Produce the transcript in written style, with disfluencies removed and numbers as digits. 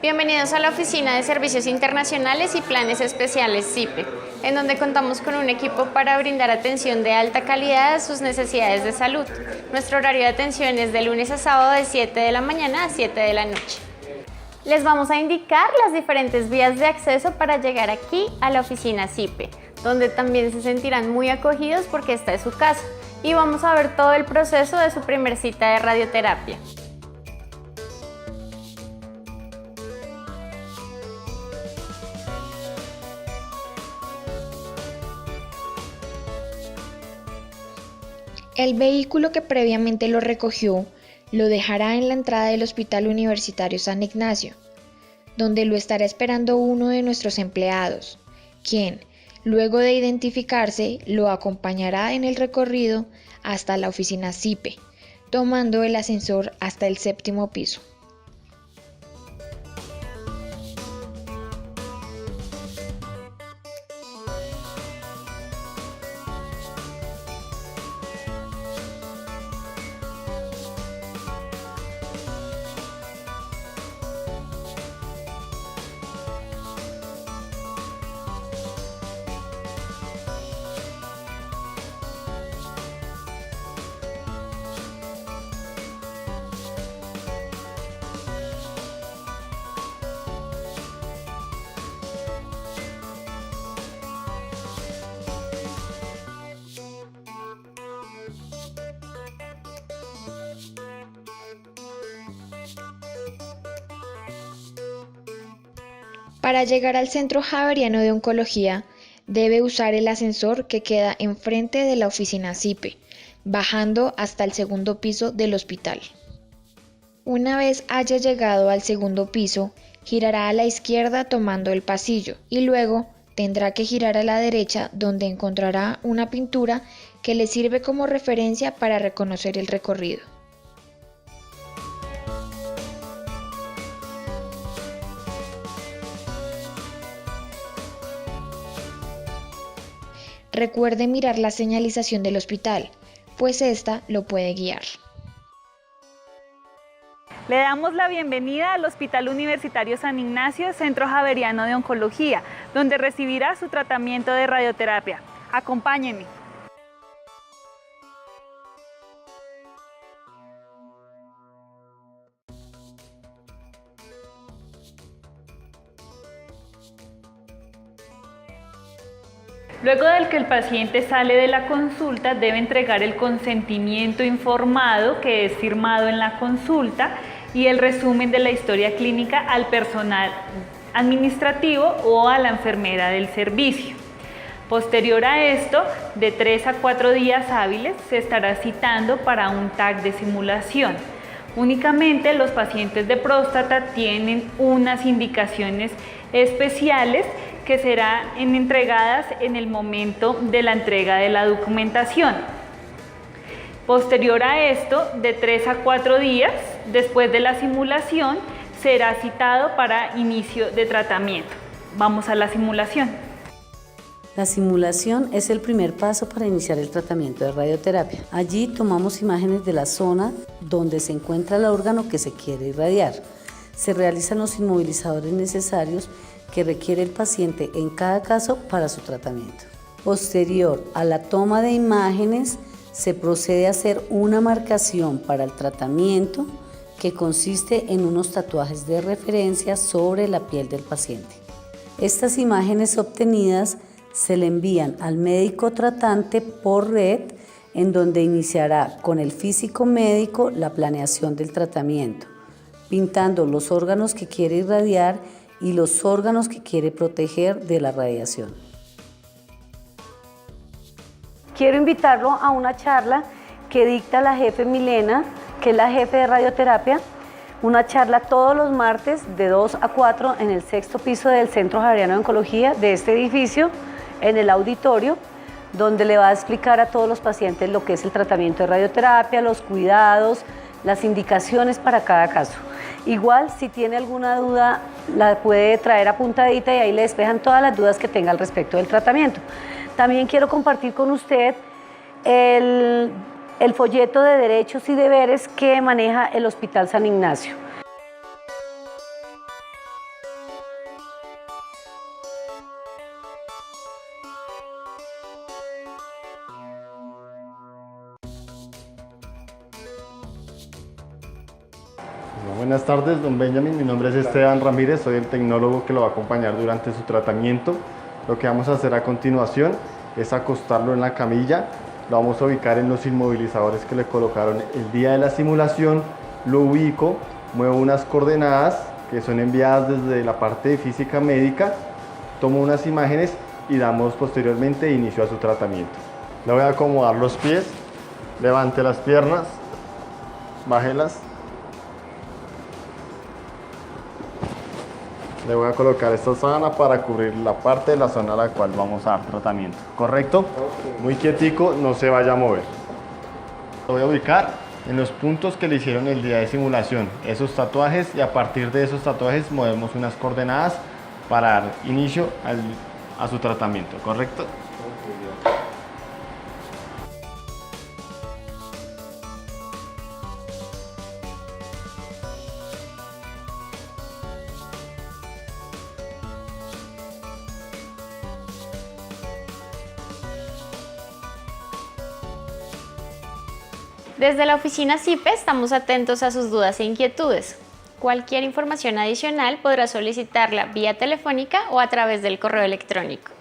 Bienvenidos a la Oficina de Servicios Internacionales y Planes Especiales CIPE, en donde contamos con un equipo para brindar atención de alta calidad a sus necesidades de salud. Nuestro horario de atención es de lunes a sábado de 7 de la mañana a 7 de la noche. Les vamos a indicar las diferentes vías de acceso para llegar aquí a la oficina CIPE, donde también se sentirán muy acogidos porque esta es su casa, y vamos a ver todo el proceso de su primer cita de radioterapia. El vehículo que previamente lo recogió lo dejará en la entrada del Hospital Universitario San Ignacio, donde lo estará esperando uno de nuestros empleados, quien, luego de identificarse, lo acompañará en el recorrido hasta la oficina CIPE, tomando el ascensor hasta el 7º piso. Para llegar al Centro Javeriano de Oncología, debe usar el ascensor que queda enfrente de la oficina CIPE, bajando hasta el 2º piso del hospital. Una vez haya llegado al 2º piso, girará a la izquierda tomando el pasillo y luego tendrá que girar a la derecha donde encontrará una pintura que le sirve como referencia para reconocer el recorrido. Recuerde mirar la señalización del hospital, pues esta lo puede guiar. Le damos la bienvenida al Hospital Universitario San Ignacio, Centro Javeriano de Oncología, donde recibirá su tratamiento de radioterapia. Acompáñenme. Luego de que el paciente sale de la consulta, debe entregar el consentimiento informado que es firmado en la consulta y el resumen de la historia clínica al personal administrativo o a la enfermera del servicio. Posterior a esto, de 3 a 4 días hábiles, se estará citando para un TAC de simulación. Únicamente los pacientes de próstata tienen unas indicaciones especiales que serán entregadas en el momento de la entrega de la documentación. Posterior a esto, de 3 a 4 días, después de la simulación, será citado para inicio de tratamiento. Vamos a la simulación. La simulación es el primer paso para iniciar el tratamiento de radioterapia. Allí tomamos imágenes de la zona donde se encuentra el órgano que se quiere irradiar. Se realizan los inmovilizadores necesarios que requiere el paciente en cada caso para su tratamiento. Posterior a la toma de imágenes, se procede a hacer una marcación para el tratamiento que consiste en unos tatuajes de referencia sobre la piel del paciente. Estas imágenes obtenidas se le envían al médico tratante por red, en donde iniciará con el físico médico la planeación del tratamiento, pintando los órganos que quiere irradiar y los órganos que quiere proteger de la radiación. Quiero invitarlo a una charla que dicta la jefe Milena, que es la jefe de radioterapia, una charla todos los martes de 2 a 4 en el 6º piso del Centro Javeriano de Oncología de este edificio, en el auditorio, donde le va a explicar a todos los pacientes lo que es el tratamiento de radioterapia, los cuidados, las indicaciones para cada caso. Igual, si tiene alguna duda, la puede traer apuntadita y ahí le despejan todas las dudas que tenga al respecto del tratamiento. También quiero compartir con usted el folleto de derechos y deberes que maneja el Hospital San Ignacio. Buenas tardes, don Benjamin. Mi nombre es Esteban Ramírez, soy el tecnólogo que lo va a acompañar durante su tratamiento. Lo que vamos a hacer a continuación es acostarlo en la camilla. Lo vamos a ubicar en los inmovilizadores que le colocaron el día de la simulación. Lo ubico, muevo unas coordenadas que son enviadas desde la parte de física médica, tomo unas imágenes y damos posteriormente inicio a su tratamiento. Le voy a acomodar los pies, levante las piernas, bájelas. Le voy a colocar esta sábana para cubrir la parte de la zona a la cual vamos a dar tratamiento. ¿Correcto? Muy quietico, no se vaya a mover. Lo voy a ubicar en los puntos que le hicieron el día de simulación, esos tatuajes, y a partir de esos tatuajes movemos unas coordenadas para dar inicio a su tratamiento. ¿Correcto? Desde la oficina CIPE estamos atentos a sus dudas e inquietudes. Cualquier información adicional podrá solicitarla vía telefónica o a través del correo electrónico.